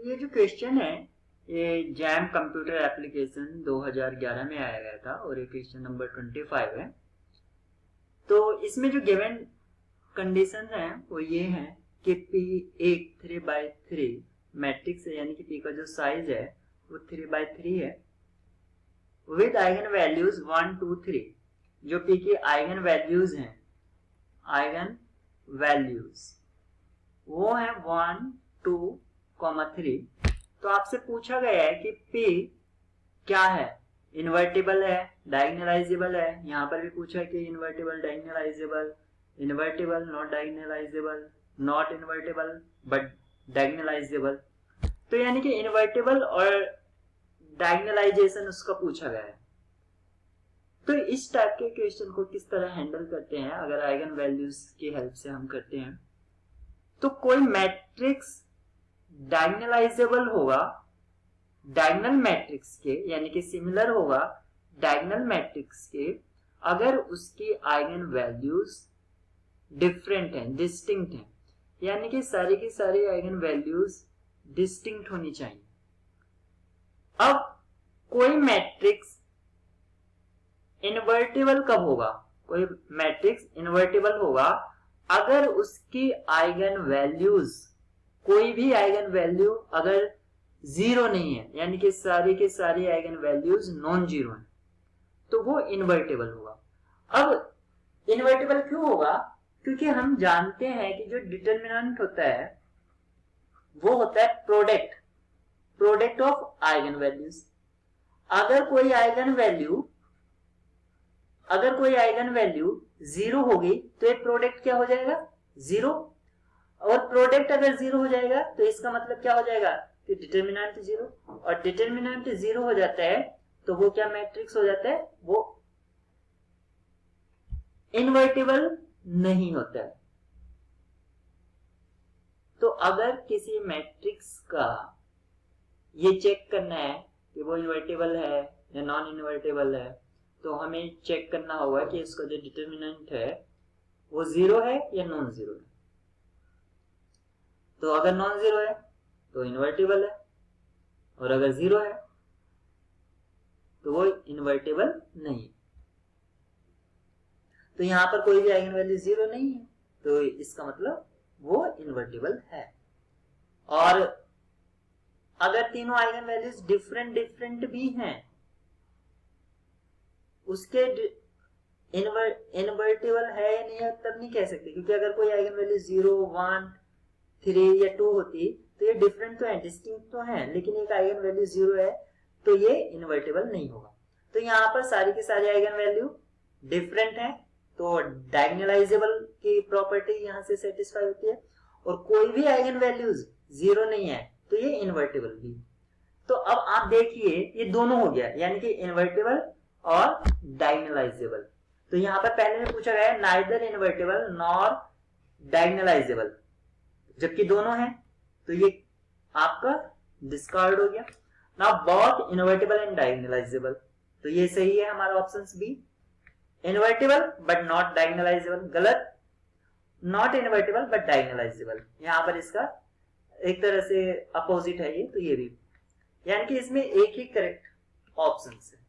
ये जो क्वेश्चन है ये जैम कंप्यूटर एप्लीकेशन 2011 में आया गया था और ये क्वेश्चन नंबर 25 है। तो इसमें जो गिवन कंडीशन है वो ये है कि P एक 3/3 मैट्रिक्स है, यानी कि P का जो साइज है वो 3/3 है विद आइगन वैल्यूज 1 2 3। जो P की आइगन वैल्यूज हैं, आइगन वैल्यूज वो है 1 2 3। तो आपसे पूछा गया है कि P क्या है, इन्वर्टिबल है, डायगोनलाइजेबल है। यहां पर भी पूछा है कि invertible, diagonalisable, invertible, not diagonalisable, not invertible but diagonalisable. तो यानी कि इन्वर्टिबल और डायगोनलाइजेशन उसका पूछा गया है। तो इस टाइप के क्वेश्चन को किस तरह हैंडल करते हैं अगर आइगन वैल्यूज की हेल्प से हम करते हैं। तो कोई मैट्रिक्स डायगोनलाइजेबल होगा डायगोनल मैट्रिक्स के, यानी कि सिमिलर होगा डायगोनल मैट्रिक्स के अगर उसकी आइगन वैल्यूज डिफरेंट हैं, डिस्टिंक्ट हैं, यानी कि सारी की सारी आइगन वैल्यूज डिस्टिंक्ट होनी चाहिए। अब कोई मैट्रिक्स इन्वर्टिबल कब होगा, कोई मैट्रिक्स इन्वर्टिबल होगा अगर उसकी आइगन वैल्यूज, कोई भी आइगन वैल्यू अगर जीरो नहीं है, यानी कि सारी के सारी आइगन वैल्यूज नॉन जीरो है, तो वो इन्वर्टिबल होगा। अब इन्वर्टिबल क्यों होगा, क्योंकि हम जानते हैं कि जो डिटरमिनेंट होता है वो होता है प्रोडक्ट ऑफ आइगन वैल्यूज। अगर कोई आइगन वैल्यू जीरो होगी तो एक प्रोडक्ट क्या हो जाएगा, जीरो। और प्रोडक्ट अगर जीरो हो जाएगा तो इसका मतलब क्या हो जाएगा कि डिटरमिनेंट जीरो, और डिटरमिनेंट जीरो हो जाता है तो वो क्या मैट्रिक्स हो जाता है, वो इन्वर्टिबल नहीं होता है। तो अगर किसी मैट्रिक्स का ये चेक करना है कि वो इन्वर्टिबल है या नॉन इन्वर्टिबल है, तो हमें चेक करना होगा कि इसका जो डिटरमिनेंट है वो जीरो है या नॉन जीरो है। तो अगर नॉन जीरो है तो इन्वर्टिबल है, और अगर जीरो है तो वो इन्वर्टिबल नहीं है। तो यहां पर कोई भी आइगन वैल्यू जीरो नहीं है, तो इसका मतलब वो इन्वर्टिबल है। और अगर तीनों आइगन वैल्यूज डिफरेंट भी हैं, उसके इन्वर्टिबल है या नहीं है तब नहीं कह सकते, क्योंकि अगर कोई आइगन वैल्यू 0 1 3 या 2 होती तो ये डिफरेंट तो है, डिस्टिंक्ट तो है, लेकिन एक आइगन वैल्यू 0 है तो ये इन्वर्टिबल नहीं होगा। तो यहाँ पर सारी की सारी आइगन वैल्यू डिफरेंट है, तो डायगोनलाइजेबल की प्रॉपर्टी यहां से सेटिस्फाई होती है। और कोई भी आइगन वैल्यूज 0 नहीं है तो ये इन्वर्टिबल भी। तो अब आप देखिए ये दोनों हो गया, यानी कि इन्वर्टिबल और डायगोनलाइजेबल। तो यहां पर पहले में पूछा गया है नाइदर इन्वर्टिबल नॉर डायगोनलाइजेबल, जबकि दोनों है तो ये आपका डिस्कार्ड हो गया। Now both invertible and diagonalizable, तो ये सही है हमारा option B, invertible but not diagonalizable गलत, नॉट इन्वर्टिबल बट डायगोनलाइजेबल। यहां पर इसका एक तरह से अपोजिट है ये, तो ये भी, यानी कि इसमें एक ही करेक्ट ऑप्शन है।